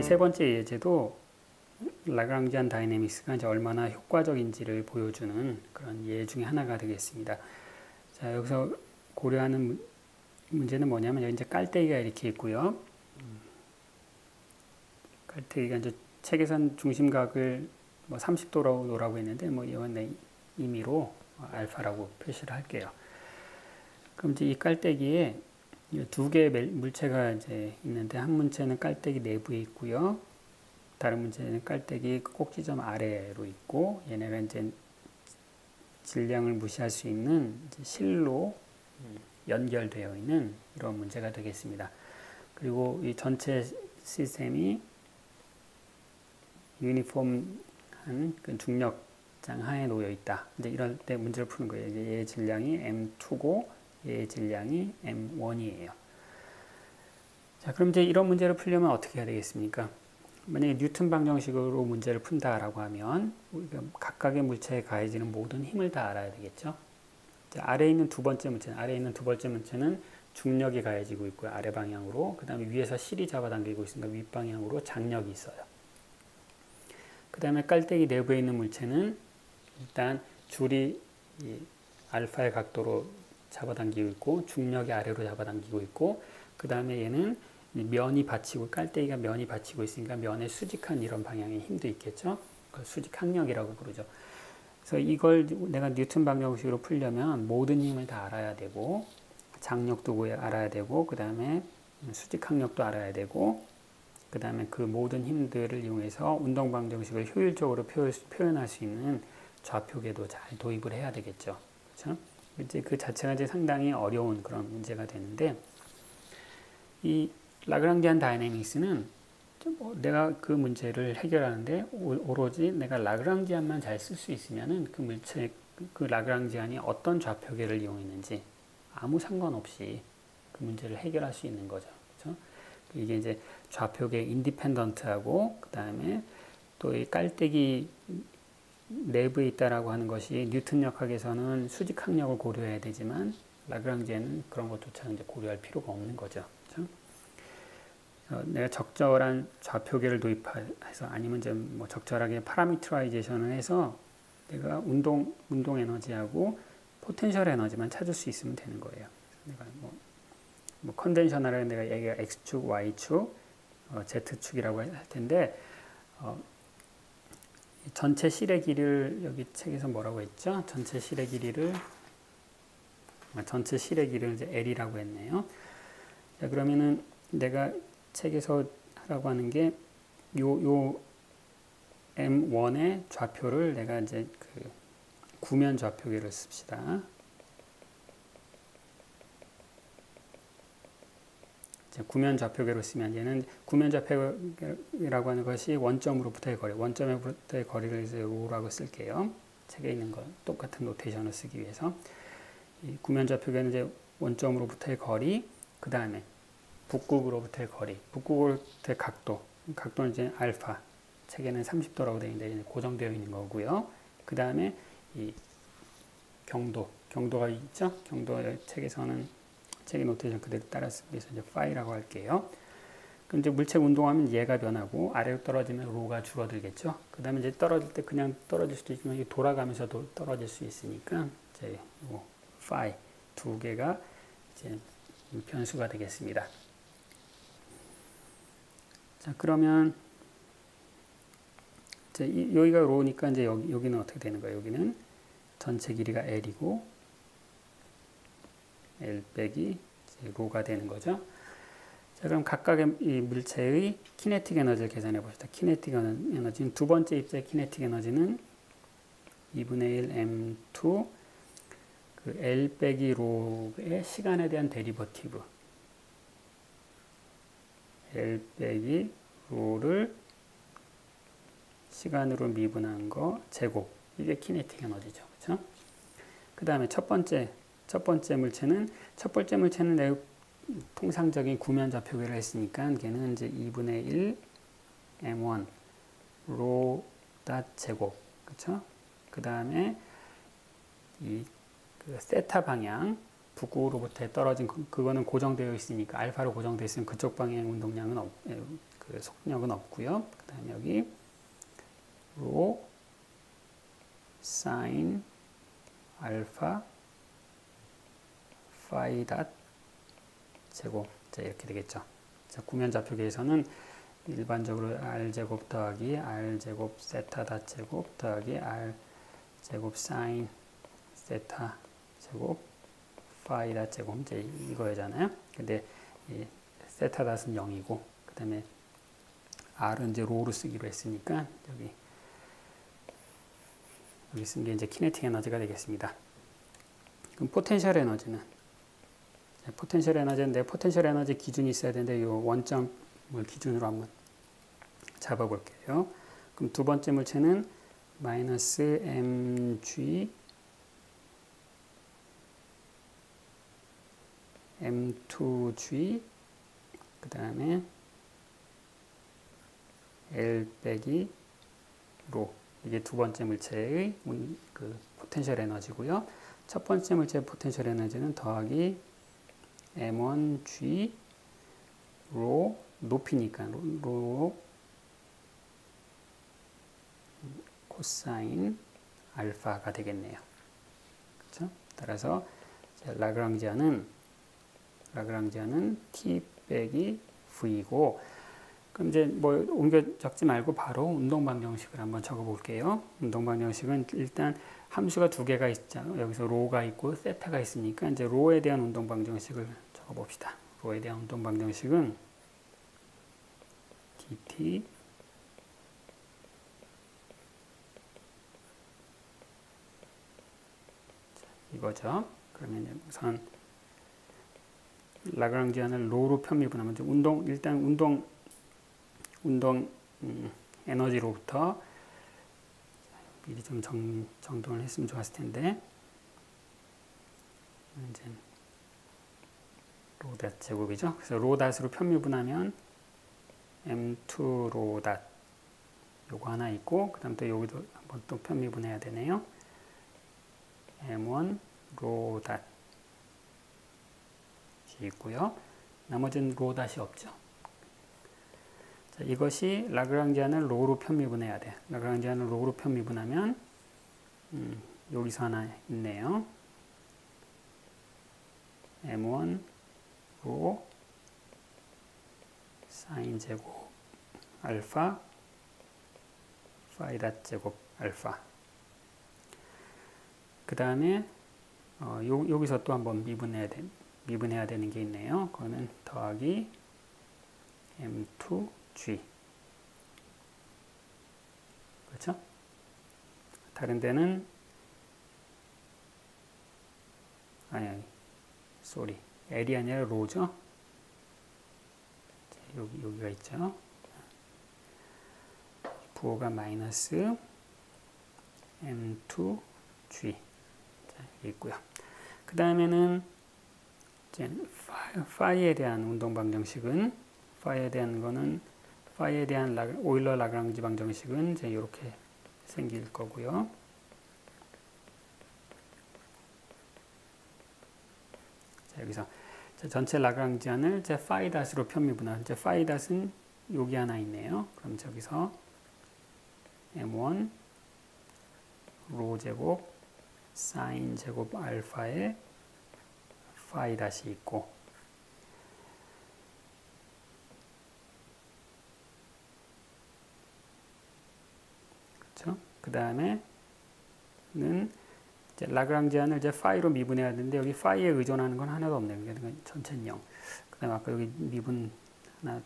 세 번째 예제도 라그랑지안 다이내믹스가 이제 얼마나 효과적인지를 보여주는 그런 예 중에 하나가 되겠습니다. 자, 여기서 고려하는 문제는 뭐냐면 여기 이제 깔때기가 이렇게 있고요. 깔때기가 이제 책에선 중심각을 뭐 30도로 놓으라고 했는데 뭐 이건 임의로 알파라고 표시를 할게요. 그럼 이제 이 깔때기에 두 개의 물체가 이제 있는데 한 물체는 깔때기 내부에 있고요. 다른 문제는 깔때기 꼭지점 아래로 있고 얘네가 이제 질량을 무시할 수 있는 이제 실로 연결되어 있는 이런 문제가 되겠습니다. 그리고 이 전체 시스템이 유니폼한 그 중력장 하에 놓여 있다. 이제 이럴 때 문제를 푸는 거예요. 이제 얘의 질량이 M2고 얘의 질량이 M1이에요. 자, 그럼 이제 이런 문제를 풀려면 어떻게 해야 되겠습니까? 만약에 뉴턴 방정식으로 문제를 푼다라고 하면 우리가 각각의 물체에 가해지는 모든 힘을 다 알아야 되겠죠. 아래에 있는 두 번째 문체는 중력이 가해지고 있고요. 아래 방향으로. 그 다음에 위에서 실이 잡아당기고 있으니까 윗방향으로 장력이 있어요. 그 다음에 깔때기 내부에 있는 물체는 일단 줄이 알파의 각도로 잡아당기고 있고 중력이 아래로 잡아당기고 있고 그 다음에 얘는 면이 받치고 깔때기가 면이 받치고 있으니까 면에 수직한 이런 방향의 힘도 있겠죠. 그걸 수직항력이라고 부르죠. 그래서 이걸 내가 뉴턴 방정식으로 풀려면 모든 힘을 다 알아야 되고 장력도 알아야 되고 그 다음에 수직항력도 알아야 되고 그 다음에 그 모든 힘들을 이용해서 운동 방정식을 효율적으로 표현할 수 있는 좌표계도 잘 도입을 해야 되겠죠. 그렇죠? 이제 그 자체가 이제 상당히 어려운 그런 문제가 되는데 이 라그랑지안 다이내믹스는 내가 그 문제를 해결하는데 오로지 내가 라그랑지안만 잘 쓸 수 있으면은 그 물체, 그 라그랑지안이 어떤 좌표계를 이용했는지 아무 상관없이 그 문제를 해결할 수 있는 거죠. 그렇죠? 이게 이제 좌표계 인디펜던트하고 그 다음에 또 이 깔때기 내부에 있다라고 하는 것이 뉴턴 역학에서는 수직항력을 고려해야 되지만 라그랑지안은 그런 것조차 이제 고려할 필요가 없는 거죠. 그렇죠? 내가 적절한 좌표계를 도입해서 아니면 이제 뭐 적절하게 파라미터라이제이션을 해서 내가 운동 에너지하고 포텐셜 에너지만 찾을 수 있으면 되는 거예요. 내가 뭐 컨벤셔널하게 내가 얘가 x축, y축, z축이라고 할 텐데 전체 실의 길이를 여기 책에서 뭐라고 했죠? 전체 실의 길이를 이제 L이라고 했네요. 자, 그러면은 내가 책에서 하라고 하는 게 요 M1의 좌표를 내가 이제 그 구면 좌표계를 씁시다. 구면 좌표계로 쓰면 얘는 구면 좌표계라고 하는 것이 원점으로부터의 거리, 원점으로부터의 거리를 이제 로라고 쓸게요. 책에 있는 거 똑같은 노테이션을 쓰기 위해서 이 구면 좌표계는 이제 원점으로부터의 거리, 그 다음에 북극으로부터의 거리, 북극으로부터의 각도, 각도는 이제 알파, 책에는 30도라고 되어 있는데 고정되어 있는 거고요. 그 다음에 이 경도가 있죠. 경도 책에서는 책의 노테이션 그대로 따라 쓰기 위해서 이제 파이라고 할게요. 그럼 이제 물체 운동하면 얘가 변하고 아래로 떨어지면 로가 줄어들겠죠. 그 다음에 이제 떨어질 때 그냥 떨어질 수도 있지만 돌아가면서도 떨어질 수 있으니까 이제 요 파이 두 개가 이제 변수가 되겠습니다. 자, 그러면 이제 여기가 로니까 이제 여기는 어떻게 되는 거예요? 여기는 전체 길이가 L이고 L 빼기 로가 되는 거죠. 자, 그럼 각각의 이 물체의 키네틱 에너지를 계산해 봅시다. 키네틱 에너지는 두 번째 입자의 키네틱 에너지는 2분의 1 M2 그 L 빼기 로의 시간에 대한 데리버티브 L 빼기 로를 시간으로 미분한 거 제곱, 이게 키네틱 에너지죠. 그렇죠? 그 다음에 첫 번째 물체는 내 통상적인 구면 좌표계를 했으니까 걔는 이제 2분의 1 m1 로 닷 제곱, 그렇죠? 그 다음에 그 세타 방향 북극으로부터 떨어진 그거는 고정되어 있으니까 알파로 고정되어 있으면 그쪽 방향의 운동량은 그 속력은 없고요. 그 다음에 여기 로 사인 알파 파이 닷 제곱. 자, 이렇게 되겠죠. 자, 구면 좌표계에서는 일반적으로 r제곱 더하기 r제곱 세타 닷 제곱 더하기 r제곱 사인 세타 제곱 파이 닷 제곱 이제 이거잖아요. 근데 이 세타 닷은 0이고 그 다음에 r은 이제 로로 쓰기로 했으니까 여기 쓴 게 이제 키네틱 에너지가 되겠습니다. 그럼 포텐셜 에너지는 포텐셜 에너지인데 포텐셜 에너지 기준이 있어야 되는데 이 원점을 기준으로 한번 잡아볼게요. 그럼 두 번째 물체는 마이너스 mg m2g 그 다음에 L 빼기 로 이게 두 번째 물체의 그 포텐셜 에너지고요. 첫 번째 물체의 포텐셜 에너지는 더하기 m1g 로 높이니까 로 코사인 알파가 되겠네요. 그렇죠? 따라서 라그랑지안은 t 빼기 v고 그럼 이제 뭐 옮겨 적지 말고 바로 운동 방정식을 한번 적어 볼게요. 운동 방정식은 일단 함수가 두 개가 있죠. 여기서 로가 있고 세타가 있으니까 이제 로에 대한 운동 방정식을 적어 봅시다. 로에 대한 운동 방정식은 dt 이거죠. 그러면 우선 라그랑지안을 로로 편미분하면 일단 운동 에너지로부터 미리 좀 정돈을 했으면 좋았을 텐데 이제 로닷 제곱이죠. 그래서 로닷으로 편미분하면 m2 로닷 요거 하나 있고 그 다음 또 여기도 한번 또 편미분해야 되네요. m1 로닷이 있고요. 나머지는 로닷이 없죠. 자, 이것이 라그랑지안을 로로 편미분해야 돼. 라그랑지안을 로로 편미분하면 여기서 하나 있네요. m1 로 사인 제곱 알파 파이 닷 제곱 알파. 그 다음에 여기서 또 한번 미분해야 되는 게 있네요. 그거는 더하기 m2g. 그렇죠? 다른 데는 쏘리. L이 아니라 로죠. 여기가 있죠. 부호가 마이너스 m2g. 자, 여기 있고요. 그 다음에는 파이에 대한 운동 방정식은 파이에 대한 오일러 라그랑지 방정식은 이제 이렇게 생길 거고요. 자, 여기서 전체 라그랑지안을 파이 닷으로 편미분한 파이 닷은 여기 하나 있네요. 그럼 저기서 m1 로 제곱 사인 제곱 알파에 파이 닷이 있고 그렇죠? 그 다음에는 라그랑지안을 파이로 미분해야 되는데 여기 파이에 의존하는 건 하나도 없네요. 그러니까 전체는 0. 그 다음에 아까 여기 미분 하나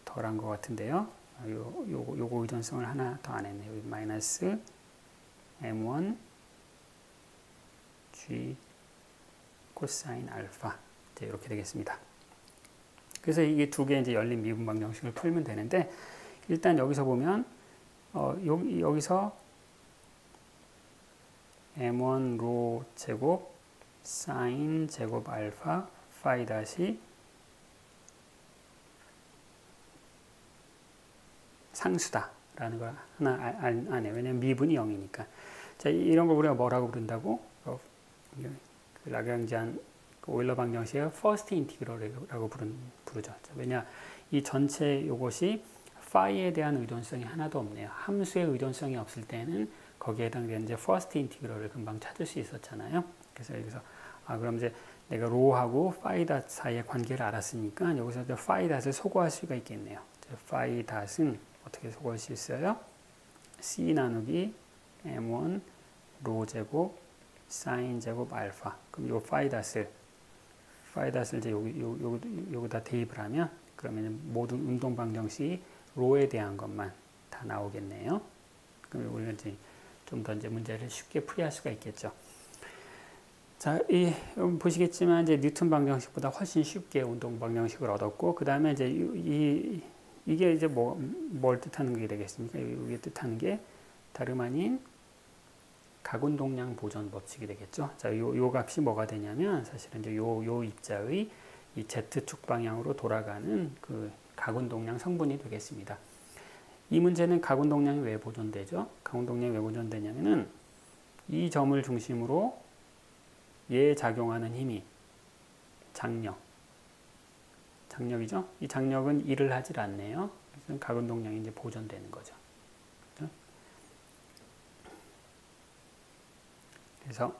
덜한 것 같은데요. 요거 의존성을 하나 더 안 했네요. 여기 마이너스 m1 g 코사인 알파 이제 이렇게 되겠습니다. 그래서 이게 두 개 이제 열린 미분 방정식을 풀면 되는데 일단 여기서 보면 여기서 m1 로 제곱 사인 제곱 알파 파이 닷이 상수다라는 걸 하나 안 해. 왜냐면 미분이 0이니까. 자, 이런 걸 우리가 뭐라고 부른다고? 라그랑지안 오일러 방정식의 퍼스트 인티그럴이라고 부르죠. 자, 왜냐 이 이 전체 요것이 파이에 대한 의존성이 하나도 없네요. 함수의 의존성이 없을 때는 거기에 해당되는 이제 퍼스트 인티그럴을 금방 찾을 수 있었잖아요. 그래서 여기서 그럼 이제 내가 로하고 파이 닷 사이의 관계를 알았으니까 여기서 이제 파이 닷을 소거할 수가 있겠네요. 파이 닷은 어떻게 소거할 수 있어요? C 나누기 M1 로 제곱 사인 제곱 알파. 그럼 요 파이 닷을 이제 여기다 대입을 하면 그러면 모든 운동 방정식이 로에 대한 것만 다 나오겠네요. 그럼 우리는 이제 좀 더 이제 문제를 쉽게 풀이할 수가 있겠죠. 자, 보시겠지만 이제 뉴턴 방정식보다 훨씬 쉽게 운동 방정식을 얻었고, 그 다음에 이제 이게 이제 뭘 뜻하는 게 되겠습니까? 이게 뜻하는 게 다름 아닌 각운동량 보존 법칙이 되겠죠. 자, 요 값이 뭐가 되냐면 사실은 이제 요 입자의 이 Z축 방향으로 돌아가는 그 각운동량 성분이 되겠습니다. 이 문제는 각운동량이 왜 보존되죠? 각운동량이 왜 보존되냐면은 이 점을 중심으로 얘에 작용하는 힘이 장력이죠. 이 장력은 일을 하질 않네요. 그래서 각운동량이 이제 보존되는 거죠. 그렇죠? 그래서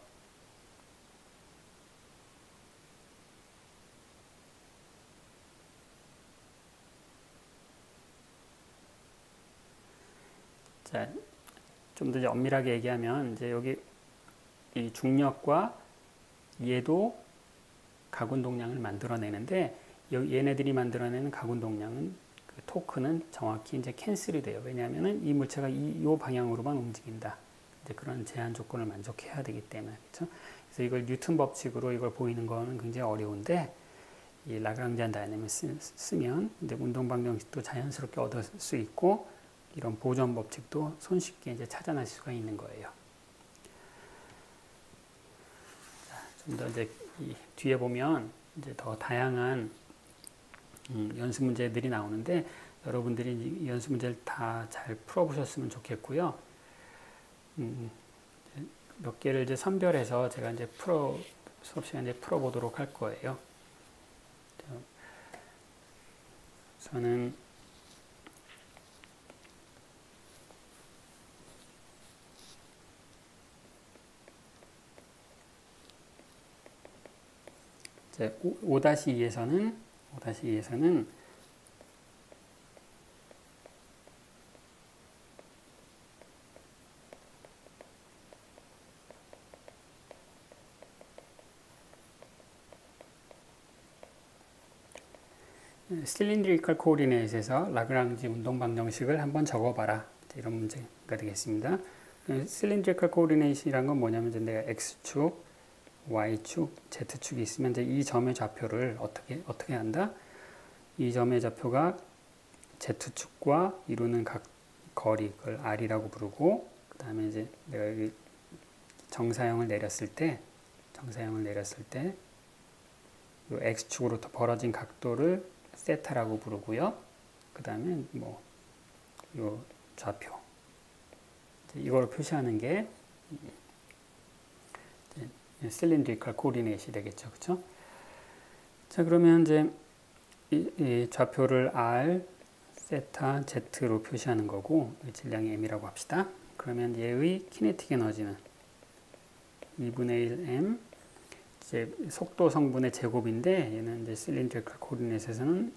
자, 좀 더 엄밀하게 얘기하면 이제 여기 이 중력과 얘도 각운동량을 만들어내는데 얘네들이 만들어내는 각운동량은 그 토크는 정확히 이제 캔슬이 돼요. 왜냐하면은 이 물체가 이 방향으로만 움직인다. 이제 그런 제한 조건을 만족해야 되기 때문에 그렇죠. 그래서 이걸 뉴턴 법칙으로 이걸 보이는 거는 굉장히 어려운데 이 라그랑지안 다이내믹스 쓰면 이제 운동 방정식도 자연스럽게 얻을 수 있고 이런 보존 법칙도 손쉽게 이제 찾아낼 수가 있는 거예요. 좀 더 이제 뒤에 보면 이제 더 다양한 연습 문제들이 나오는데 여러분들이 이 연습 문제를 다 잘 풀어보셨으면 좋겠고요. 몇 개를 이제 선별해서 제가 이제 수업 시간에 풀어보도록 할 거예요. 저는 이제 5-2에서는 실린드리컬 코오디네이트에서 라그랑지 운동 방정식을 한번 적어봐라. 이런 문제가 되겠습니다. 실린드리컬 코오디네이트라는 건 뭐냐면 이제 내가 x축, y축, z축이 있으면 이제 이 점의 좌표를 어떻게 한다? 이 점의 좌표가 z축과 이루는 각 거리, 그걸 r이라고 부르고, 그 다음에 이제 내가 여기 정사형을 내렸을 때, 이 x축으로부터 벌어진 각도를 세타라고 부르고요. 그 다음에 요 좌표, 이걸 표시하는 게 실린드리컬 코오디네이트이 되겠죠, 그렇죠? 자, 그러면 이제 이 좌표를 r, 세타, z로 표시하는 거고 질량이 m이라고 합시다. 그러면 얘의 키네틱 에너지는 2분의 1 m 이제 속도 성분의 제곱인데 얘는 이제 실린드리컬 코오디네이트에서는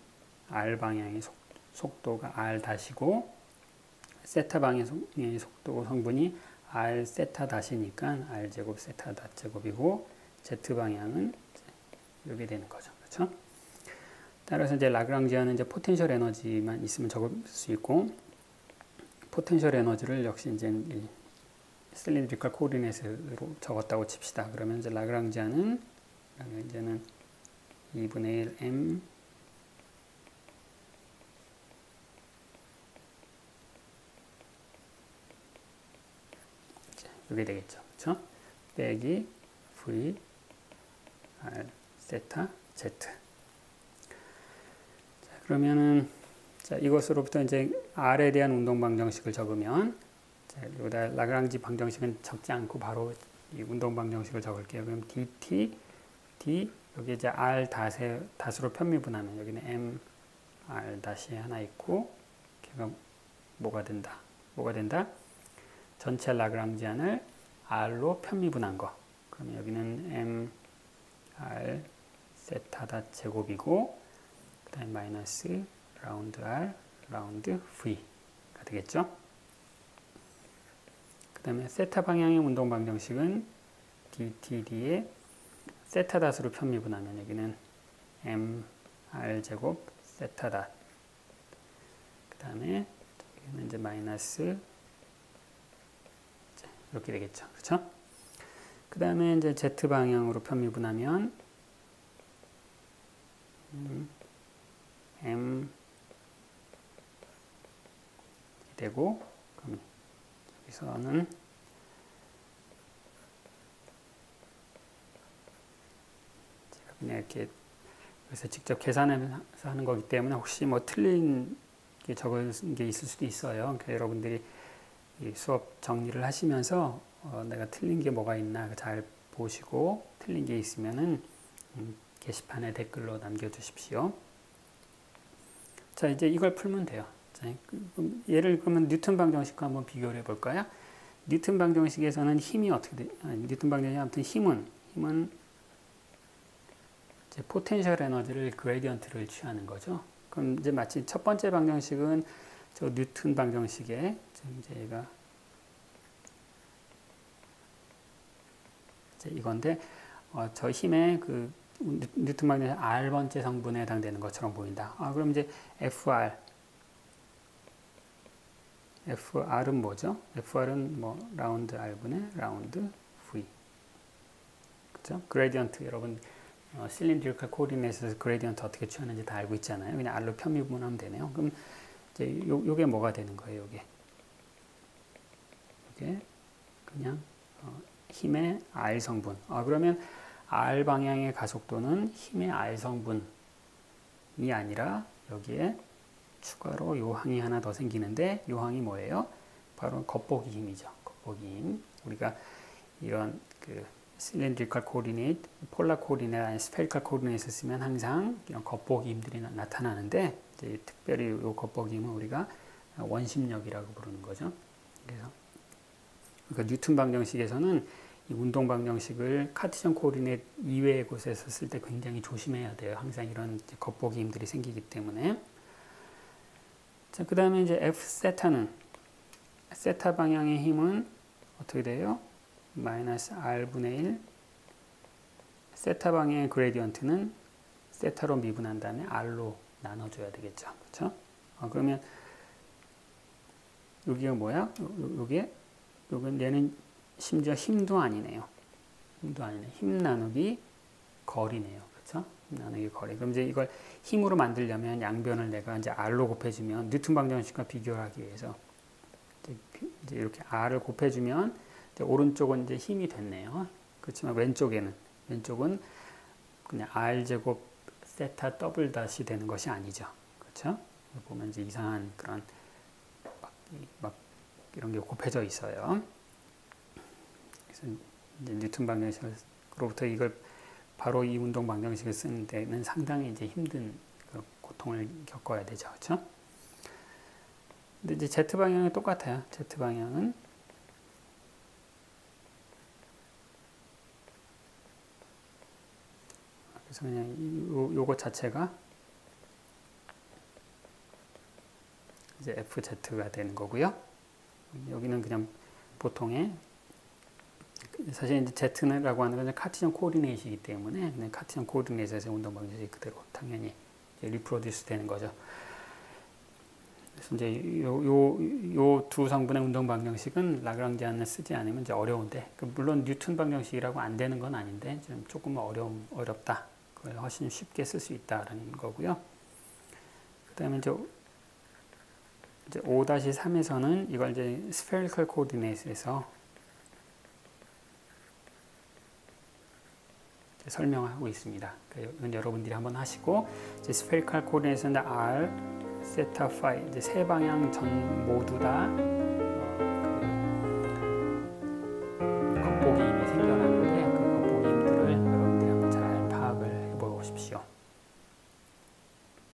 r 방향의 속도가 r 다시고 세타 방향의 속도 성분이 r 세타 다시니까 r 제곱 세타 닷 제곱이고 z 방향은 이렇게 되는 거죠. 그렇죠? 따라서 이제 라그랑지안은 이제 포텐셜 에너지만 있으면 적을 수 있고 포텐셜 에너지를 역시 이제 실린드리컬 코오디네이트로 적었다고 칩시다. 그러면 이제 라그랑지안은 2분의 1 m 이게 되겠죠. 그렇죠? 빼기 v r 세타 z. 자, 그러면은 이것으로부터 이제 r에 대한 운동 방정식을 적으면 여기다 라그랑지 방정식은 적지 않고 바로 이 운동 방정식을 적을게요. 그럼 dt d 여기 이제 r 닷으로 편미분하면 여기는 m R 다시 하나 있고 걔가 뭐가 된다? 전체 라그랑지안을 R로 편미분한 거. 그럼 여기는 M R 세타 다 제곱이고 그 다음에 마이너스 라운드 R 라운드 V가 되겠죠. 그 다음에 세타 방향의 운동 방정식은 dTd에 세타 닷으로 편미분하면 여기는 M R 제곱 세타 닷. 그 다음에 여기는 이제 마이너스 이렇게 되겠죠. 그렇죠? 그 다음에 이제 Z 방향으로 편미분하면 M 되고 그럼 여기서는 제가 그냥 이렇게 그래서 직접 계산해서 하는 거기 때문에 혹시 뭐 틀린 게 적은 게 있을 수도 있어요. 그러니까 여러분들이 이 수업 정리를 하시면서 내가 틀린 게 뭐가 있나 잘 보시고 틀린 게 있으면은 게시판에 댓글로 남겨주십시오. 자, 이제 이걸 풀면 돼요. 자, 예를 그러면 뉴턴 방정식과 한번 비교를 해볼까요? 뉴턴 방정식에서는 힘이 어떻게 돼? 뉴턴 방정식 아무튼 힘은 이제 포텐셜 에너지를 그레디언트를 취하는 거죠. 그럼 이제 마치 첫 번째 방정식은 저 뉴턴 방정식에 이제 얘가 이제 이건데 저 힘의 그 뉴턴 방정식 R번째 성분에 해당되는 것처럼 보인다. 그럼 이제 FR은 뭐죠? FR은 뭐 라운드 R분의 라운드 V. 그죠? 그레디언트 여러분 실린드리컬 코디네이트에서 그레디언트 어떻게 취하는지 다 알고 있잖아요. 그냥 R로 편미분하면 되네요. 그럼 이제 요게 뭐가 되는 거예요? 요게 그냥 힘의 R 성분. 그러면 R 방향의 가속도는 힘의 R 성분이 아니라 여기에 추가로 요 항이 하나 더 생기는데 요 항이 뭐예요? 바로 겉보기 힘이죠. 겉보기 힘. 우리가 이런 그 실린드리컬 코디네이트, 폴라 코디네이트, 아니 스페리컬 코디네이트를 쓰면 항상 이런 겉보기 힘들이 나타나는데 이제 특별히 요 겉보기 힘은 우리가 원심력이라고 부르는 거죠. 그래서 그러니까 뉴턴 방정식에서는 이 운동 방정식을 카티전 코디네이트 이외의 곳에서 쓸 때 굉장히 조심해야 돼요. 항상 이런 겉보기 힘들이 생기기 때문에. 자, 그 다음에 이제 F 세타는 세타 방향의 힘은 어떻게 돼요? 마이너스 R분의 1 세타 방향의 그레디언트는 세타로 미분한 다음에 R로 나눠줘야 되겠죠. 그렇죠? 그러면 여기가 뭐야? 요건 얘는 심지어 힘도 아니네요. 힘 나누기 거리네요. 그렇죠? 힘 나누기 거리. 그럼 이제 이걸 힘으로 만들려면 양변을 내가 이제 R로 곱해주면 뉴턴 방정식과 비교하기 위해서 이제 이렇게 R을 곱해주면 이제 오른쪽은 이제 힘이 됐네요. 그렇지만 왼쪽은 그냥 R 제곱 세타 더블 닷이 되는 것이 아니죠. 그렇죠? 보면 이제 이상한 그런 막 이런 게 곱해져 있어요. 그래서 이제 뉴턴 방정식으로부터 이걸 바로 이 운동 방정식을 쓰는 데는 상당히 이제 힘든 그 고통을 겪어야 되죠. 그렇죠? 근데 이제 Z 방향은 똑같아요. Z 방향은 그래서 그냥 요거 자체가 이제 FZ가 되는 거고요. 여기는 그냥 보통의 사실 이제 Z라고 하는 건 카티전 코디네이트이기 때문에 그냥 카티전 코디네이트에서 운동 방정식이 그대로 당연히 리프로듀스 되는 거죠. 그래서 이제 요 두 성분의 운동 방정식은 라그랑지안을 쓰지 않으면 이제 어려운데 물론 뉴턴 방정식이라고 안 되는 건 아닌데 좀 조금 어렵다. 그걸 훨씬 쉽게 쓸 수 있다라는 거고요. 그다음에 이제 5-3에서는 이걸 이제 스페리컬 코디네이트에서 설명하고 있습니다. 이건 여러분들이 한번 하시고 이제 스페리컬 코디네이트는 R, 세타, 파이 이제 세 방향 전 모두 다 겉보기 힘이 생겨나는데 그 겉보기 힘들을 여러분들이 한번 잘 파악을 해보십시오.